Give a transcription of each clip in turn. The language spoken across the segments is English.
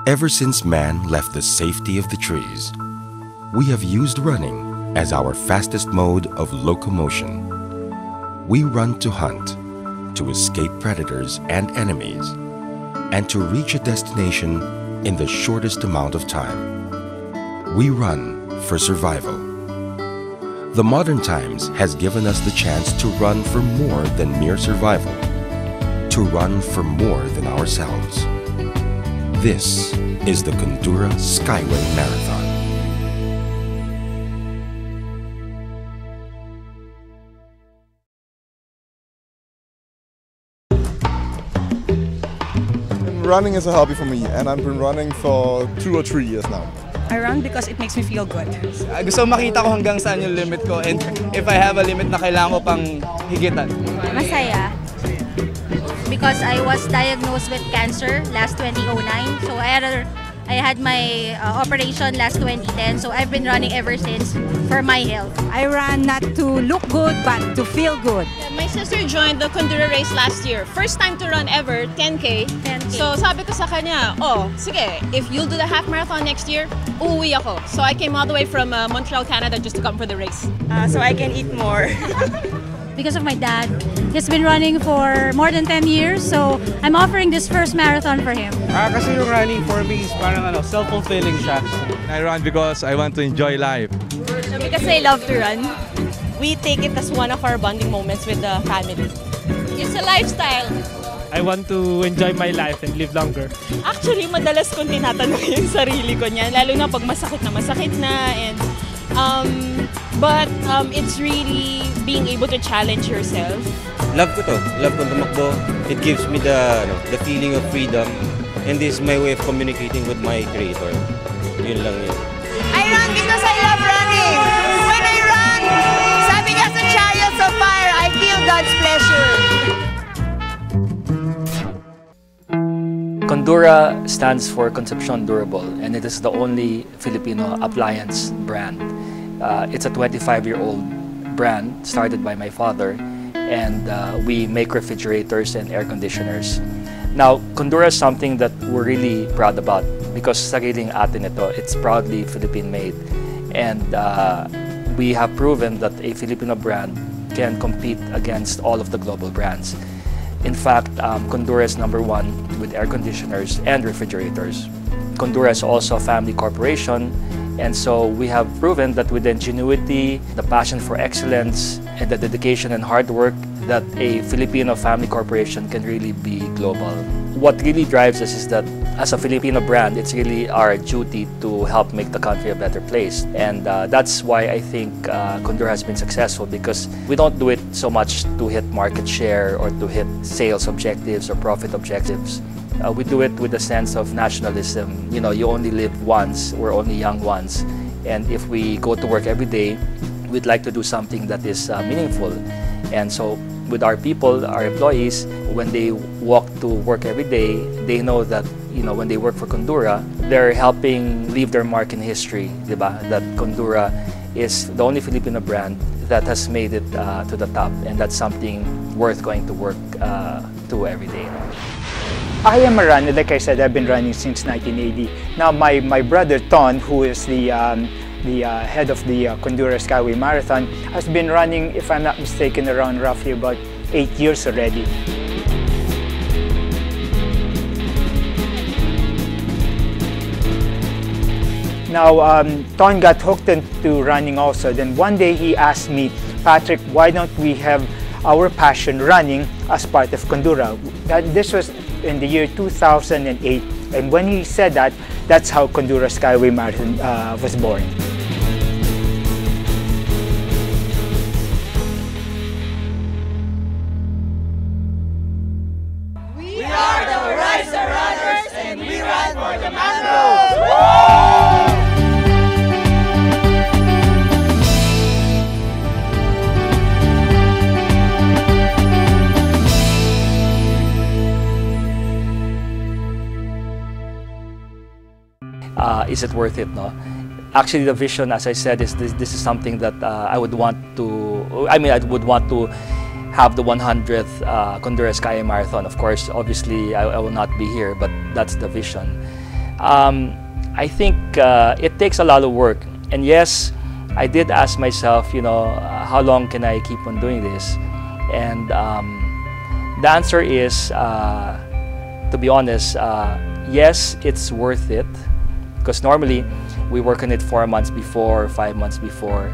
Ever since man left the safety of the trees, we have used running as our fastest mode of locomotion. We run to hunt, to escape predators and enemies, and to reach a destination in the shortest amount of time. We run for survival. The modern times has given us the chance to run for more than mere survival, to run for more than ourselves. This is the Condura Skyway Marathon. Running is a hobby for me, and I've been running for 2 or 3 years now. I run because it makes me feel good. Gusto makita ko hanggang saan yung limit ko, and if I have a limit na kailangan ko pang higitan. Masaya. Because I was diagnosed with cancer last 2009, so I had my operation last 2010, so I've been running ever since for my health. I run not to look good, but to feel good. My sister joined the Condura race last year. First time to run ever, 10K. So sabi ko sa kanya, oh, sige, if you'll do the half marathon next year, uuwi ako. So I came all the way from Montreal, Canada just to come for the race. So I can eat more. Because of my dad. He's been running for more than 10 years, so I'm offering this first marathon for him. Kasi yung running for me is parang self-fulfilling siya. I run because I want to enjoy life. Because I love to run. We take it as one of our bonding moments with the family. It's a lifestyle. I want to enjoy my life and live longer. Actually, madalas kong tinatanong yung sarili ko niyan, lalo na pag masakit na, and but it's really being able to challenge yourself. Love ko to. Love ko tumakbo. It gives me the feeling of freedom, and this is my way of communicating with my creator. Yun lang yun. I run because I love running. When I run, sabi nga sa Chariots of Fire, I feel God's pleasure. Condura stands for Concepcion Durable, and it is the only Filipino appliance brand. It's a 25-year-old brand started by my father, and we make refrigerators and air conditioners. Now, Condura is something that we're really proud about because sariling atin ito. It's proudly Philippine-made, and we have proven that a Filipino brand can compete against all of the global brands. In fact, Condura is #1 with air conditioners and refrigerators. Condura is also a family corporation, and so we have proven that with the ingenuity, the passion for excellence, and the dedication and hard work, that a Filipino family corporation can really be global. What really drives us is that as a Filipino brand, it's really our duty to help make the country a better place. And that's why I think Condura has been successful, because we don't do it so much to hit market share or to hit sales objectives or profit objectives. We do it with a sense of nationalism. You know, you only live once, we're only young once. And if we go to work every day, we'd like to do something that is meaningful. And so with our people, our employees, when they walk to work every day, they know that, you know, when they work for Condura, they're helping leave their mark in history, diba? That Condura is the only Filipino brand that has made it to the top, and that's something worth going to work to every day. I am a runner. Like I said, I've been running since 1980. Now, my brother Ton, who is the head of the Condura Skyway Marathon, has been running, if I'm not mistaken, around roughly about 8 years already. Now, Ton got hooked into running also. Then one day he asked me, Patrick, why don't we have our passion running as part of Condura? This was in the year 2008, and when he said that, that's how Condura Skyway Marathon was born. We are the Riser Runners, and we run for the mangroves! Is it worth it? No. Actually, the vision, as I said, is this is something that I would want to. I mean, I would want to have the 100th Condura Skyway Marathon. Of course, obviously, I will not be here, but that's the vision. I think it takes a lot of work. And yes, I did ask myself, you know, how long can I keep on doing this? And the answer is, to be honest, yes, it's worth it. Because normally, we work on it 4 months before, 5 months before.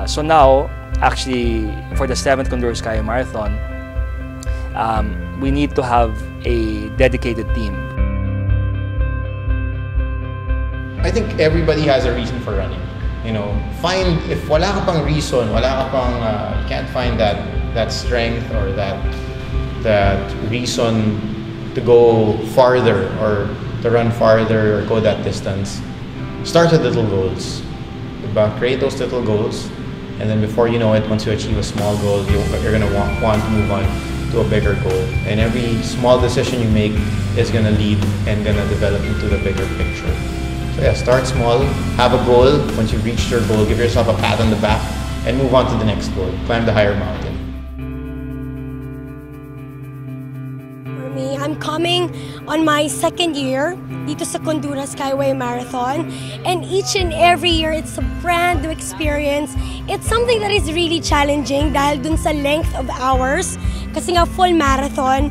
So now, actually, for the 7th Condura Skyway Marathon, we need to have a dedicated team. I think everybody has a reason for running. You know, if wala ka pang reason, wala ka pang, you can't find that strength or that reason to go farther or to run farther or go that distance, start with little goals. Create those little goals, and then before you know it, once you achieve a small goal, you're going to want to move on to a bigger goal. And every small decision you make is going to lead and going to develop into the bigger picture. So yeah, start small, have a goal. Once you've reached your goal, give yourself a pat on the back and move on to the next goal. Climb the higher mountain. For me, I'm coming on my 2nd year dito sa Condura Skyway Marathon, and each and every year it's a brand new experience. It's something that is really challenging dahil dun sa length of hours, kasi nga full marathon.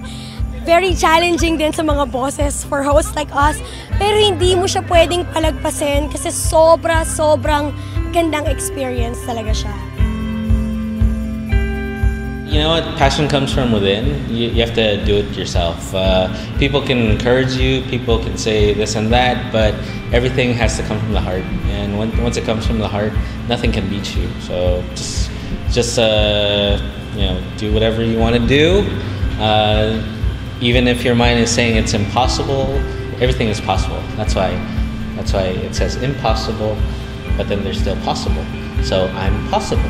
Very challenging din sa mga bosses for hosts like us, pero hindi mo siya pwedeng palagpasin kasi sobrang gandang experience talaga siya. You know what? Passion comes from within. You have to do it yourself. People can encourage you, people can say this and that, but everything has to come from the heart. And once it comes from the heart, nothing can beat you. So just you know, do whatever you want to do. Even if your mind is saying it's impossible, everything is possible. That's why it says impossible, but then there's still possible. So I'm possible.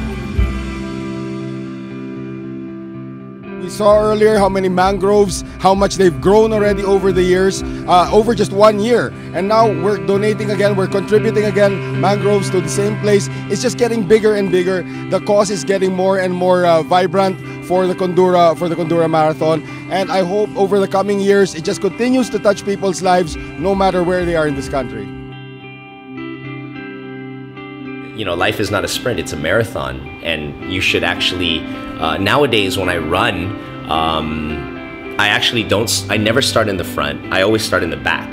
We saw earlier how many mangroves, how much they've grown already over the years, over just 1 year. And now we're donating again, we're contributing again mangroves to the same place. It's just getting bigger and bigger. The cause is getting more and more vibrant for the Condura Marathon. And I hope over the coming years, it just continues to touch people's lives no matter where they are in this country. You know, life is not a sprint, it's a marathon. And you should actually, nowadays when I run, I never start in the front, I always start in the back.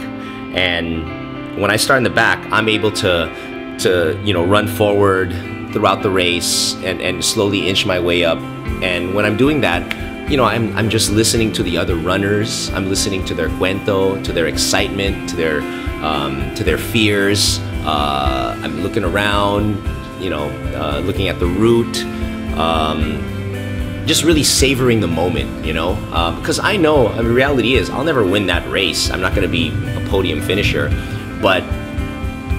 And when I start in the back, I'm able to you know, run forward throughout the race and slowly inch my way up. And when I'm doing that, you know, I'm just listening to the other runners. I'm listening to their cuento, to their excitement, to their fears. I'm looking around, you know, looking at the route, just really savoring the moment, you know, because I know, the reality is I'll never win that race. I'm not going to be a podium finisher, but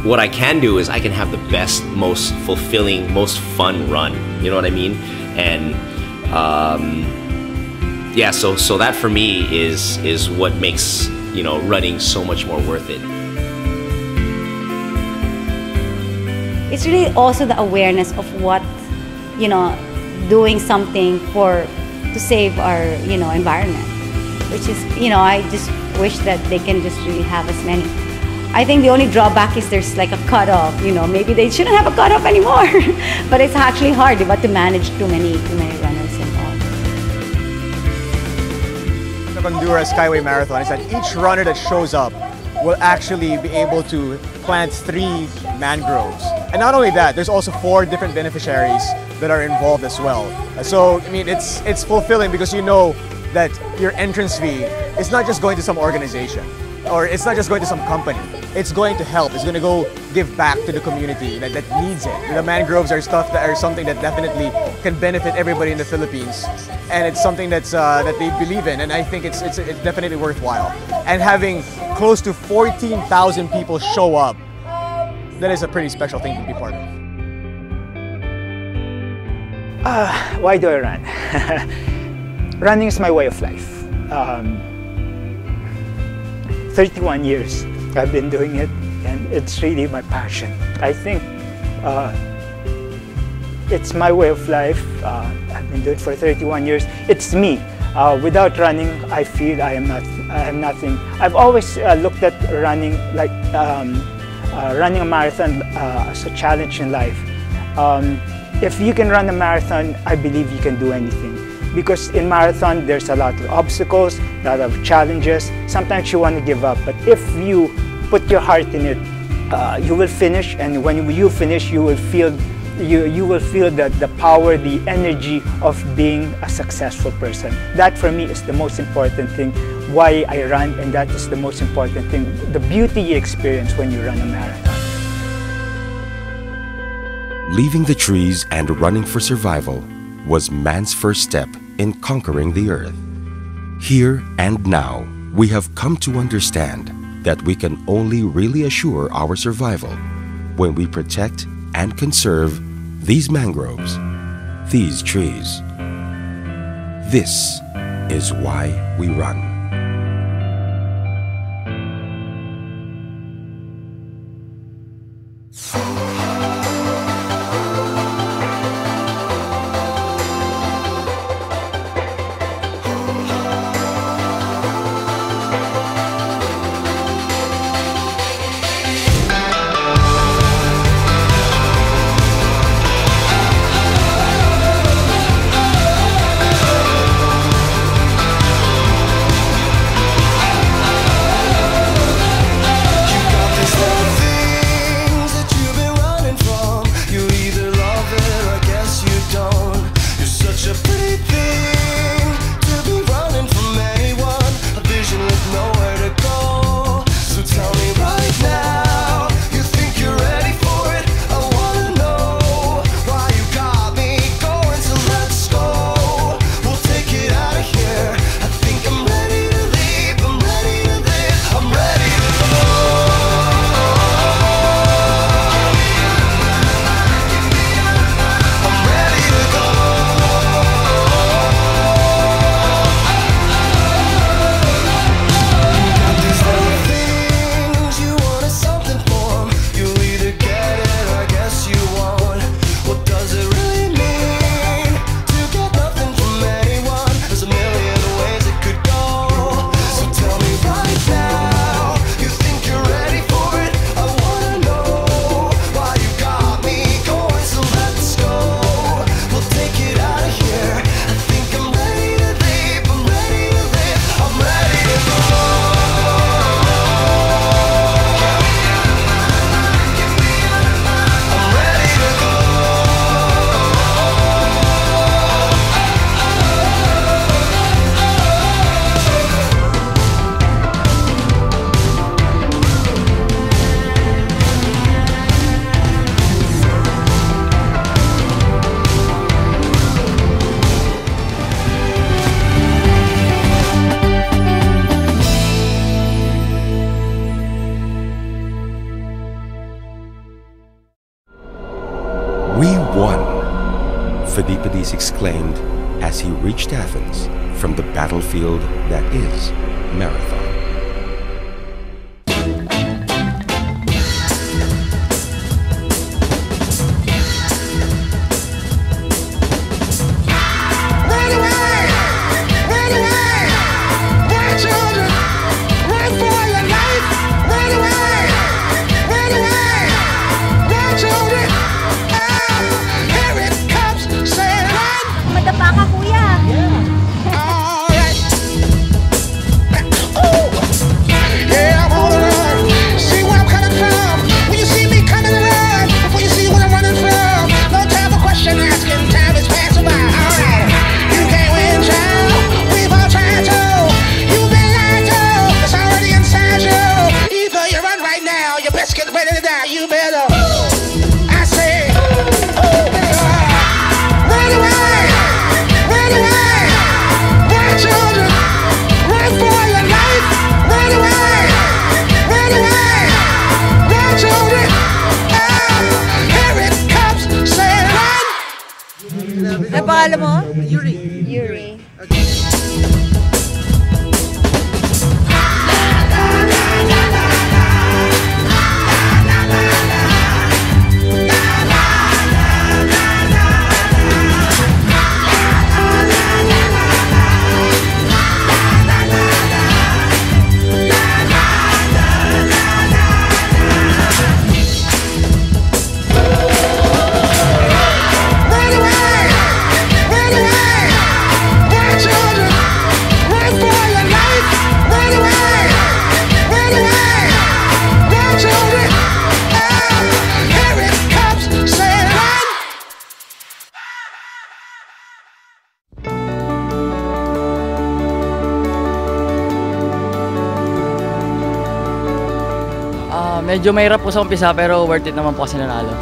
what I can do is I can have the best, most fulfilling, most fun run. You know what I mean? And yeah, so that for me is what makes, you know, running so much more worth it. It's really also the awareness of what, you know, doing something to save our, you know, environment, which is, you know, I just wish that they can just really have as many. I think the only drawback is there's like a cutoff, you know, maybe they shouldn't have a cutoff anymore, but it's actually hard but to manage too many runners involved. The Condura Skyway Marathon is that each runner that shows up will actually be able to plant 3 mangroves. And not only that, there's also 4 different beneficiaries that are involved as well. So, I mean, it's fulfilling because you know that your entrance fee is not just going to some organization, or it's not just going to some company. It's going to help. It's going to go give back to the community that needs it. The mangroves are something that definitely can benefit everybody in the Philippines, and it's something that they believe in. And I think it's definitely worthwhile. And having close to 14,000 people show up, that is a pretty special thing to be part of. Why do I run? Running is my way of life. 31 years I've been doing it, and it's really my passion. I think it's my way of life. I've been doing it for 31 years. It's me. Without running, I feel I am nothing. I've always looked at running like running a marathon as a challenge in life. If you can run a marathon, I believe you can do anything. Because in marathon, there's a lot of obstacles, a lot of challenges. Sometimes you want to give up, but if you put your heart in it, you will finish. And when you finish, you will feel the power, the energy of being a successful person. That for me is the most important thing. Why I run, and that is the most important thing. The beauty you experience when you run a marathon. Leaving the trees and running for survival was man's first step in conquering the earth. Here and now, we have come to understand that we can only really assure our survival when we protect and conserve these mangroves, these trees. This is why we run. "We won," Philippides exclaimed as he reached Athens from the battlefield that is Marathon. Madapa ka, kuya. Ano pangalan mo? Yuri. Yuri. Okay. Medyo mahirap po sa umpisa pero worth it naman po kasi nanalo.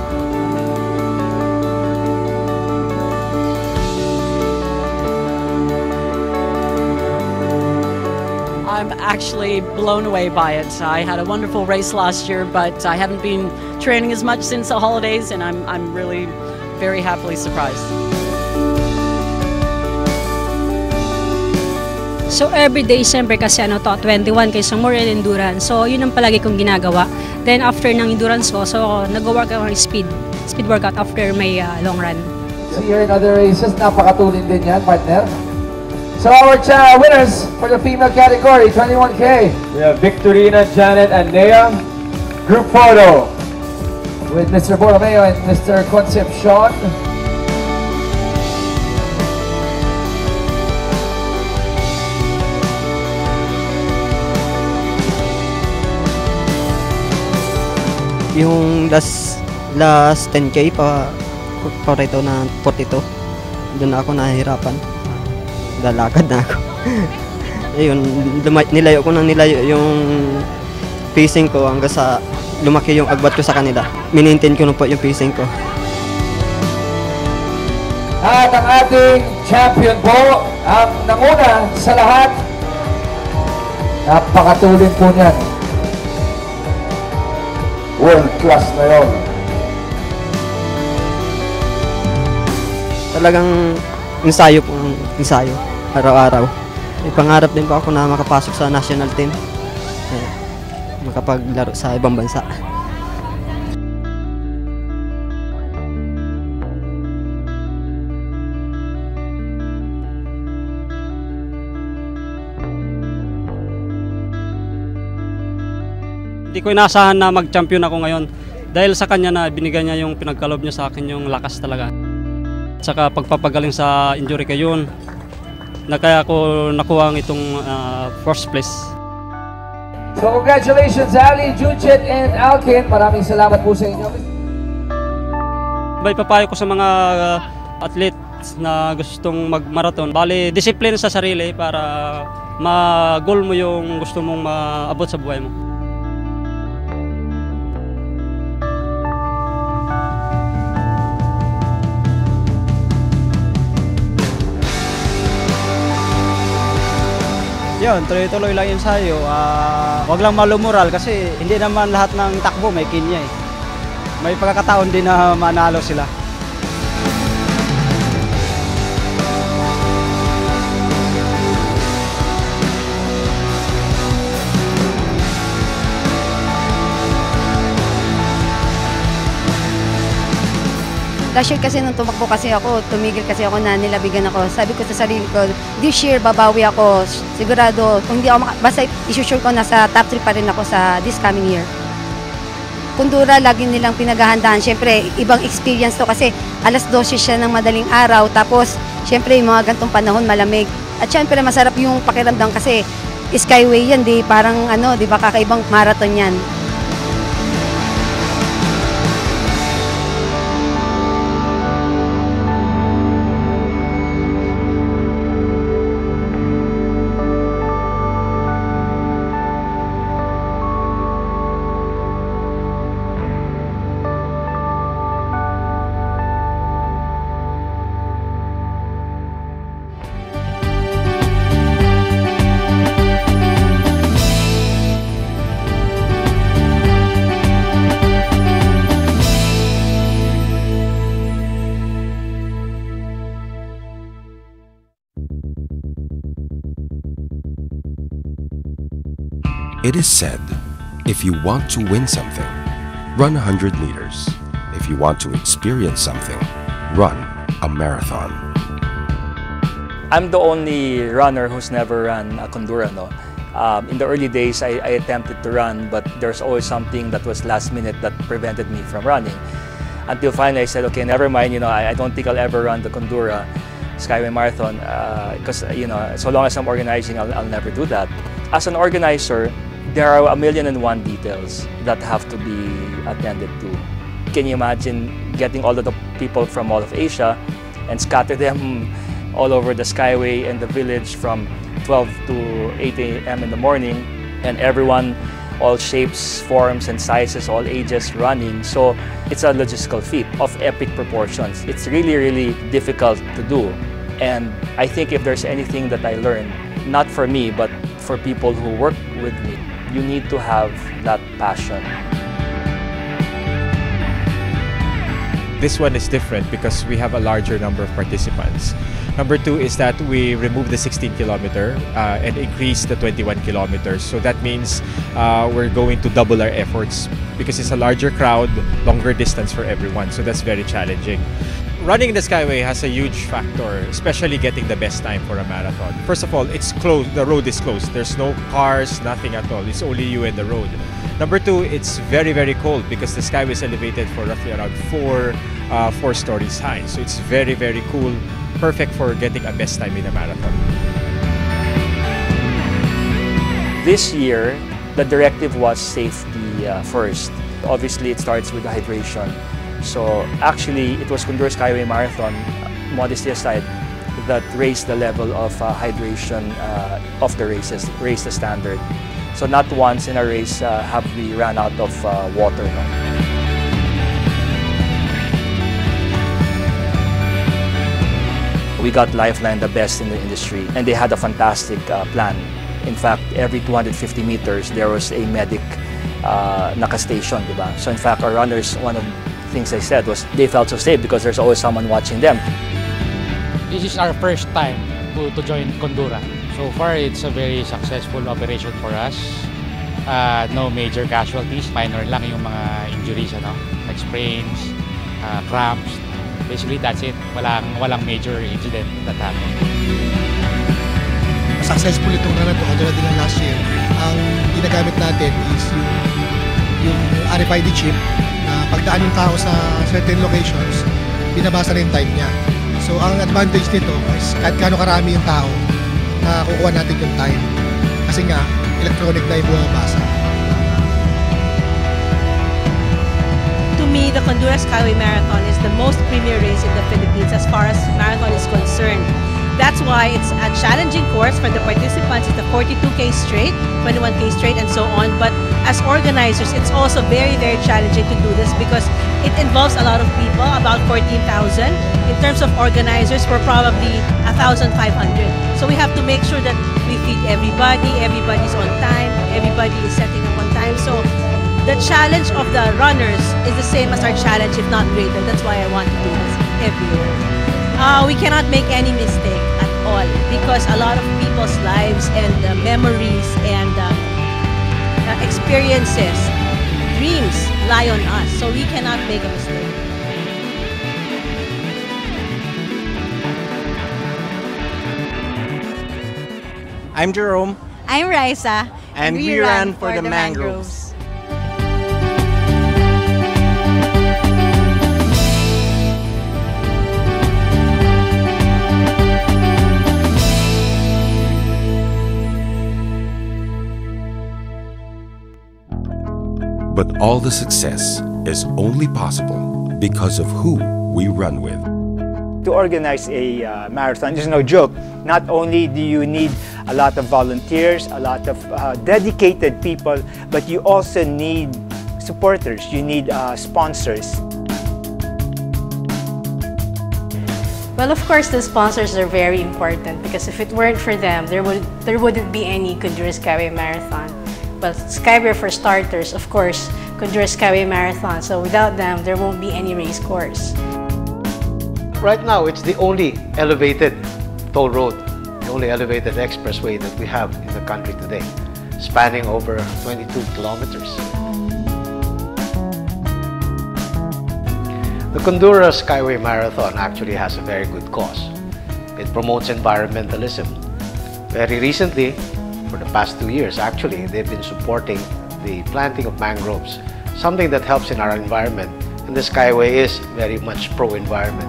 I'm actually blown away by it. I had a wonderful race last year, but I haven't been training as much since the holidays, and I'm really very happily surprised. So every day, siyempre kasi 21 kaysa more in endurance. So yun ang palagi kong ginagawa. Then after ng endurance ko, so nag-work ako ng speed workout after my long run. See here in other races, napakatulin din yan, partner. So our winners for the female category, 21K. We have Victorina, Janet, and Nea. Group photo with Mr. Borromeo and Mr. Concepcion. Yung last 10K pa rito na 42, doon ako nahihirapan. Lalakad na ako. Ayun, nilayo yung pacing ko hanggang sa lumaki yung agbat ko sa kanila. Minintain ko na po yung pacing ko. At ang ating champion po, ang nanguna sa lahat, napakatulin po niyan. World class na yun. Talagang ensayo, araw-araw. May pangarap din po ako na makapasok sa national team. Makapaglaro sa ibang bansa. Hindi ko inaasahan na mag-champion ako ngayon dahil sa kanya na binigay niya yung pinagkalob niya sa akin, yung lakas talaga. Saka pagpapagaling sa injury ko yun, na kaya ako nakuha ang itong first place. So congratulations Ali, Junchit, and Alkin. Maraming salamat po sa inyo. May papayo ko sa mga athletes na gustong mag-marathon. Bali, discipline sa sarili para ma-goal mo yung gusto mong maabot sa buhay mo. Yun, tuloy-tuloy lang yun sa'yo. Huwag lang malumural kasi hindi naman lahat ng takbo may kinya eh. May pagkakataon din na manalo sila. Last year kasi nung tumakbo kasi ako, tumigil kasi ako na nilabigan ako. Sabi ko sa sarili ko, this year babawi ako. Sigurado, kung hindi ako basta isusure ko nasa top 3 pa rin ako sa this coming year. Condura, lagi nilang pinaghahandaan. Siyempre, ibang experience to kasi alas 12 siya ng madaling araw. Tapos, siyempre, yung mga gantong panahon malamig. At siyempre, masarap yung pakiramdam kasi skyway yan, di parang ano, di ba kakaibang marathon yan. It is said, if you want to win something, run 100 meters. If you want to experience something, run a marathon. I'm the only runner who's never run a condura, no? In the early days, I attempted to run, but there's always something that was last minute that prevented me from running. Until finally I said, okay, never mind, you know, I don't think I'll ever run the Condura Skyway Marathon because, you know, so long as I'm organizing, I'll never do that. As an organizer, there are 1,001 details that have to be attended to. Can you imagine getting all of the people from all of Asia and scatter them all over the Skyway and the village from 12 to 8 a.m. in the morning, and everyone all shapes, forms, and sizes, all ages running. So it's a logistical feat of epic proportions. It's really, really difficult to do. And I think if there's anything that I learned, not for me, but for people who work with me, you need to have that passion. This one is different because we have a larger number of participants. Number two is that we remove the 16-kilometer and increase the 21 kilometers. So that means we're going to double our efforts because it's a larger crowd, longer distance for everyone. So that's very challenging. Running in the Skyway has a huge factor, especially getting the best time for a marathon. First of all, it's closed. The road is closed. There's no cars, nothing at all. It's only you and the road. Number two, it's very, very cold because the Skyway is elevated for roughly around four stories high. So it's very, very cool. Perfect for getting a best time in a marathon. This year, the directive was safety first. Obviously, it starts with the hydration. So actually, it was Condura Skyway Marathon, modesty aside, that raised the level of hydration of the races, raised the standard. So not once in a race have we ran out of water. No? We got Lifeline, the best in the industry, and they had a fantastic plan. In fact, every 250 meters, there was a medic naka-station, diba? So in fact, our runners, one of the things I said was they felt so safe because there's always someone watching them. This is our first time to join Condura. So far, it's a very successful operation for us. No major casualties, minor lang yung mga injuries, like sprains, cramps. Basically, that's it. Walang major incident that happened. Successful itong run na ito, katulad din ng last year. Ang ginagamit natin is yung RFID chip na pagdaan yung tao sa certain locations, binabasa rin time niya. So ang advantage nito is kahit gaano karami yung tao, nakukuha natin yung time. Kasi nga, electronic na yung bumabasa. To me, the Condura Skyway Marathon is the most premier race in the Philippines as far as marathon is concerned. That's why it's a challenging course for the participants. It's the 42K straight, 21K straight, and so on. But as organizers, it's also very, very challenging to do this because it involves a lot of people, about 14,000. In terms of organizers, we're probably 1,500. So we have to make sure that we feed everybody, everybody's on time, everybody is setting up on time. So the challenge of the runners is the same as our challenge, if not greater. That's why I want to do this every year. We cannot make any mistake at all because a lot of people's lives and memories and experiences, dreams lie on us. So we cannot make a mistake. I'm Jerome. I'm Raisa. And we ran for the mangroves. But all the success is only possible because of who we run with. To organize a marathon is no joke. Not only do you need a lot of volunteers, a lot of dedicated people, but you also need supporters, you need sponsors. Well, of course, the sponsors are very important because if it weren't for them, there wouldn't be any Condura Skyway Marathon. Well, Skyway for starters, of course, Condura Skyway Marathon. So without them, there won't be any race course. Right now, it's the only elevated toll road, the only elevated expressway that we have in the country today, spanning over 22 kilometers. The Condura Skyway Marathon actually has a very good cause. It promotes environmentalism. Very recently, for the past 2 years, actually, they've been supporting the planting of mangroves, something that helps in our environment, and the Skyway is very much pro-environment.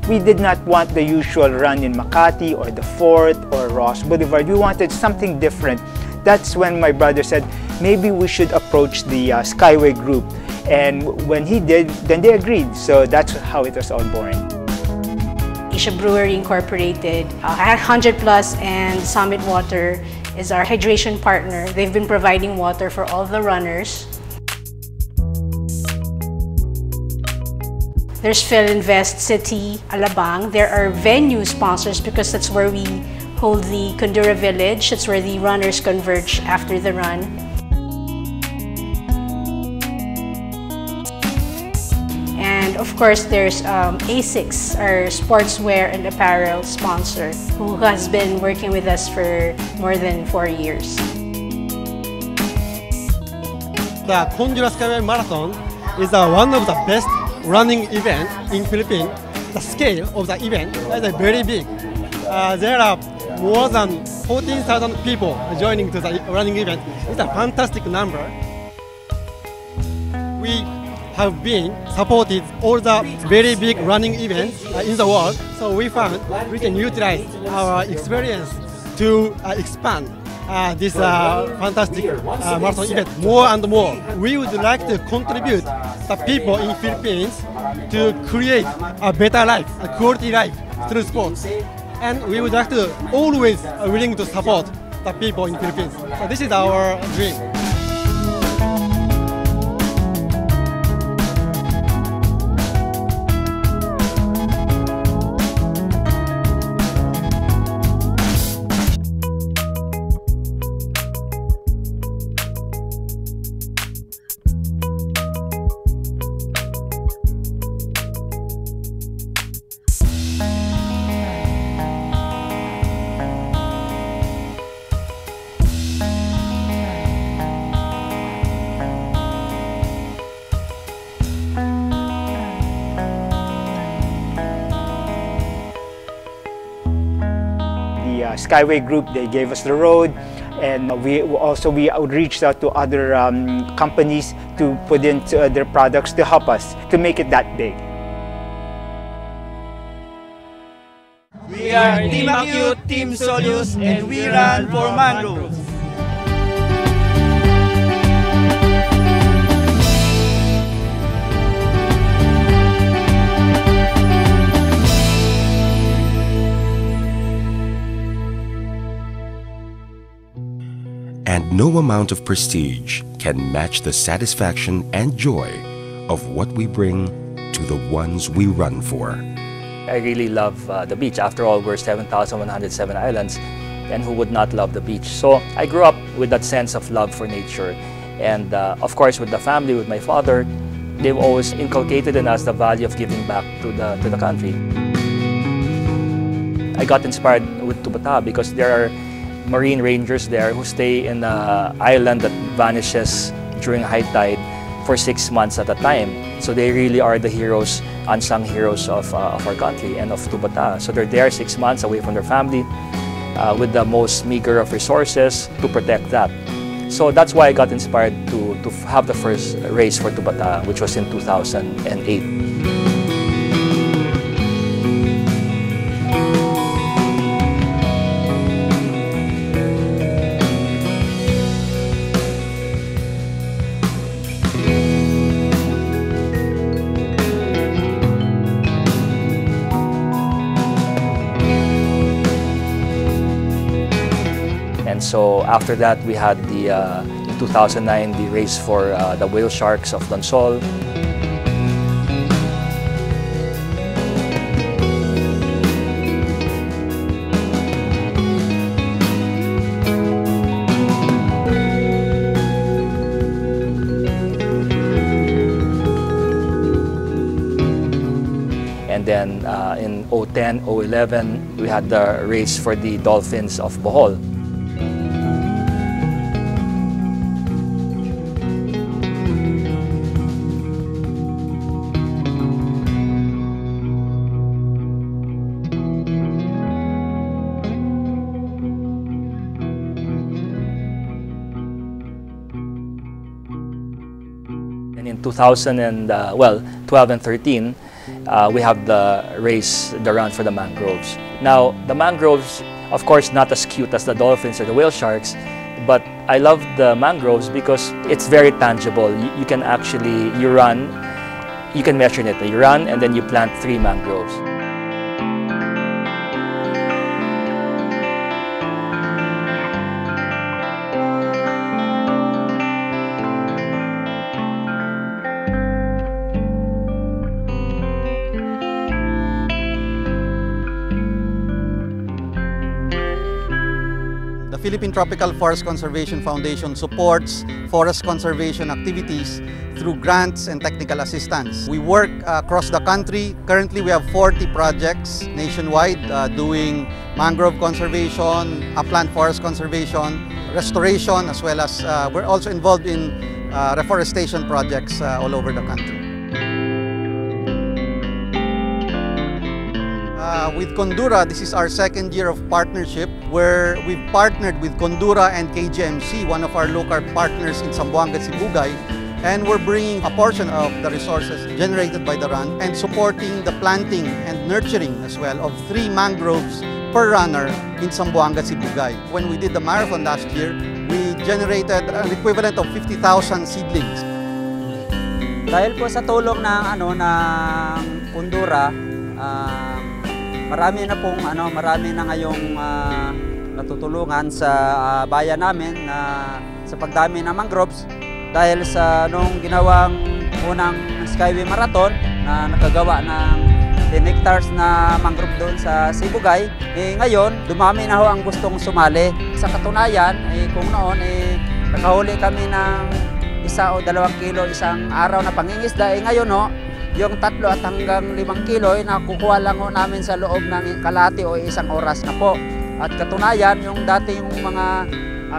We did not want the usual run in Makati or the Fort or Ross Boulevard. We wanted something different. That's when my brother said, maybe we should approach the Skyway group. And when he did, then they agreed. So that's how it was all born. Asia Brewery Incorporated. 100 Plus and Summit Water is our hydration partner. They've been providing water for all the runners. There's Philinvest City, Alabang. There are venue sponsors because that's where we hold the Condura Village. That's where the runners converge after the run. And of course, there's ASICS, our sportswear and apparel sponsor, who has been working with us for more than 4 years. The Condura Skyway Marathon is one of the best running event in Philippines. The scale of the event is very big. There are more than 14,000 people joining to the running event. It's a fantastic number. We have been supported all the very big running events in the world, so we found we can utilize our experience to expand this fantastic marathon event more and more. We would like to contribute the people in Philippines to create a better life, a quality life through sports. And we would like to always willing to support the people in Philippines. So this is our dream. Skyway Group, they gave us the road, and we outreached out to other companies to put into their products to help us to make it that big. We are Team Acute, Team Solius, and we run for mangroves. And no amount of prestige can match the satisfaction and joy of what we bring to the ones we run for. I really love the beach. After all, we're 7,107 islands, and who would not love the beach? So I grew up with that sense of love for nature. And of course, with the family, with my father, they've always inculcated in us the value of giving back to the country. I got inspired with Tubata because there are marine rangers there who stay in an island that vanishes during high tide for 6 months at a time. So they really are the heroes, unsung heroes of our country and of Tubata. So they're there 6 months away from their family with the most meager of resources to protect that. So that's why I got inspired to have the first race for Tubata, which was in 2008. And so after that, we had the in 2009 the race for the whale sharks of Donsol. And then in 2010, 2011, we had the race for the dolphins of Bohol. And in 2012 and 13, we have the run for the mangroves. Now, the mangroves, of course, not as cute as the dolphins or the whale sharks, but I love the mangroves because it's very tangible. You can actually, you run, you can measure it. You run and then you plant 3 mangroves. Philippine Tropical Forest Conservation Foundation supports forest conservation activities through grants and technical assistance. We work across the country. Currently, we have 40 projects nationwide doing mangrove conservation, upland forest conservation, restoration, as well as we're also involved in reforestation projects all over the country. With Condura, this is our second year of partnership where we've partnered with Condura and KGMC, one of our local partners in Zamboanga, Sibugay, and we're bringing a portion of the resources generated by the run and supporting the planting and nurturing as well of 3 mangroves per runner in Zamboanga, Sibugay. When we did the marathon last year, we generated an equivalent of 50,000 seedlings. Dahil po sa tulong ng Condura, marami na ngayong natutulungan sa bayan namin sa pagdami ng mangroves dahil sa nung ginawang unang Skyway Marathon na nakagawa ng 10 hectares na mangrove doon sa Sibugay. Ngayon, dumami na ho ang gustong sumali. Sa katunayan, kung noon nakahuli kami ng 1 o 2 kilo isang araw na pangingisda, ngayon yung 3 at hanggang 5 kilo nakukuha lang namin sa loob ng kalahati o 1 oras na po. At katunayan, yung dati yung mga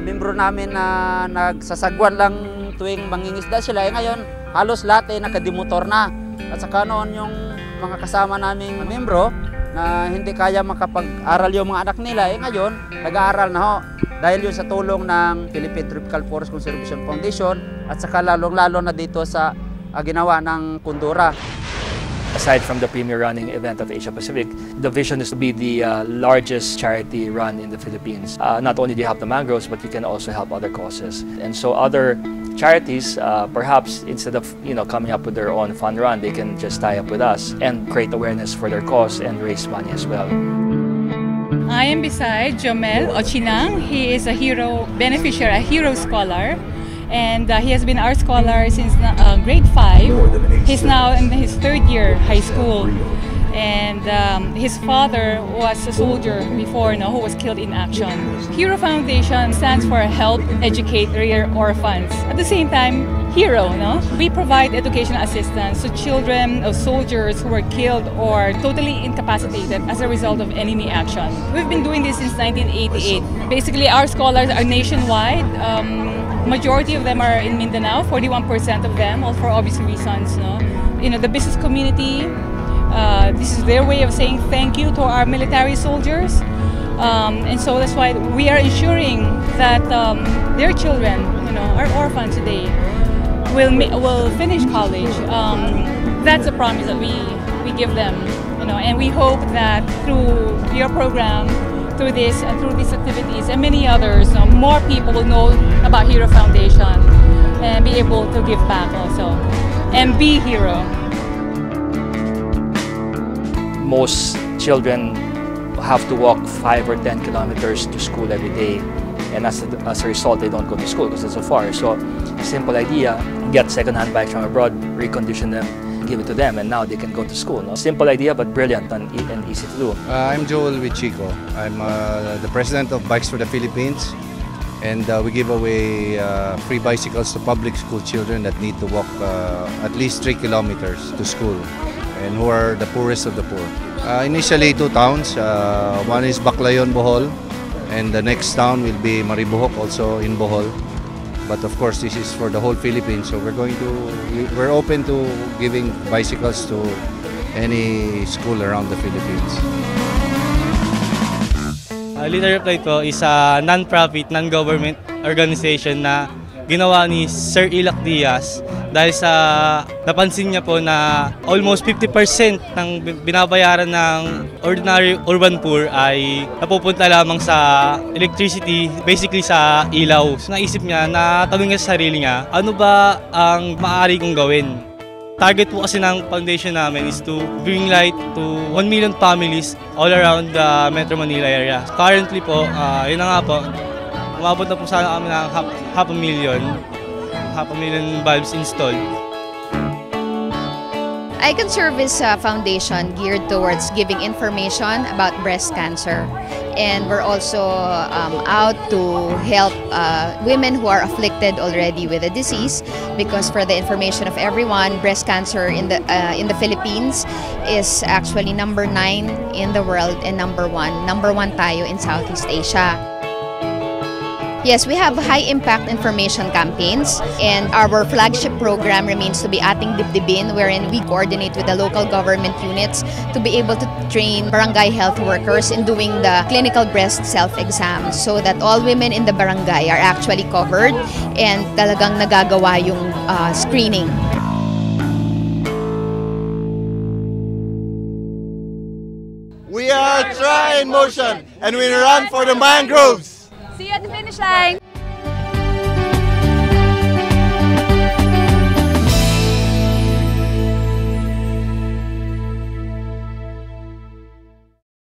membro namin na nagsasagwan lang tuwing mangingisda sila, ngayon halos lahat nakademotor na. At saka noon yung mga kasama naming membro na hindi kaya makapag-aral yung mga anak nila, ngayon nag-aaral na ho. Dahil yun sa tulong ng Philippine Tropical Forest Conservation Foundation at saka lalong-lalo na dito sa ginawa ng Condura. Aside from the premier running event of Asia Pacific, the vision is to be the largest charity run in the Philippines. Not only do you help the mangroves, but you can also help other causes. And so other charities, perhaps instead of coming up with their own fun run, they can just tie up with us and create awareness for their cause and raise money as well. I am beside Jomel Ochinang. He is a hero beneficiary, a hero scholar. And he has been our scholar since grade 5. He's now in his 3rd year high school. And his father was a soldier before, who was killed in action. Hero Foundation stands for Help, Educate, Rear Orphans. At the same time, Hero, we provide educational assistance to children of soldiers who were killed or totally incapacitated as a result of enemy action. We've been doing this since 1988. Basically, our scholars are nationwide. Majority of them are in Mindanao, 41% of them, all for obvious reasons. The business community, this is their way of saying thank you to our military soldiers. And so that's why we are ensuring that their children, our orphans today, will finish college. That's a promise that we give them, and we hope that through your program, through this and through these activities and many others, more people will know about Hero Foundation and be able to give back also and be hero. Most children have to walk 5 or 10 kilometers to school every day, and as a result, they don't go to school because it's so far. So, simple idea: get second-hand bikes from abroad, recondition them, give it to them, and now they can go to school. Simple idea, but brilliant and easy to do. I'm Joel with Chico. I'm the president of Bikes for the Philippines, and we give away free bicycles to public school children that need to walk at least 3 kilometers to school, and who are the poorest of the poor. Initially, 2 towns. One is Baclayon, Bohol, and the next town will be Maribohok, also in Bohol. But of course, this is for the whole Philippines, so we're open to giving bicycles to any school around the Philippines. Leader Reply po is a non-profit, non-government organization na ginawa ni Sir Ilac Diaz dahil sa napansin niya po na almost 50% ng binabayaran ng ordinary urban poor ay napupunta lamang sa electricity, basically sa ilaw. So, naisip niya, natanong niya sa sarili niya, ano ba ang maaari kong gawin? Target po kasi ng foundation namin is to bring light to 1 million families all around the Metro Manila area. Currently po, yun na nga po, umabot na po sana kami ng half a million bulbs installed. Icon Service Foundation geared towards giving information about breast cancer. and we're also out to help women who are afflicted already with the disease, because for the information of everyone, breast cancer in the Philippines is actually number 9 in the world and number 1 tayo in Southeast Asia. Yes, we have high-impact information campaigns, and our flagship program remains to be Ating Dibdibin, wherein we coordinate with the local government units to be able to train barangay health workers in doing the clinical breast self-exam, so that all women in the barangay are actually covered and talagang nagagawa yung screening. We are Try in Motion, and we run for the mangroves. See you at the finish line!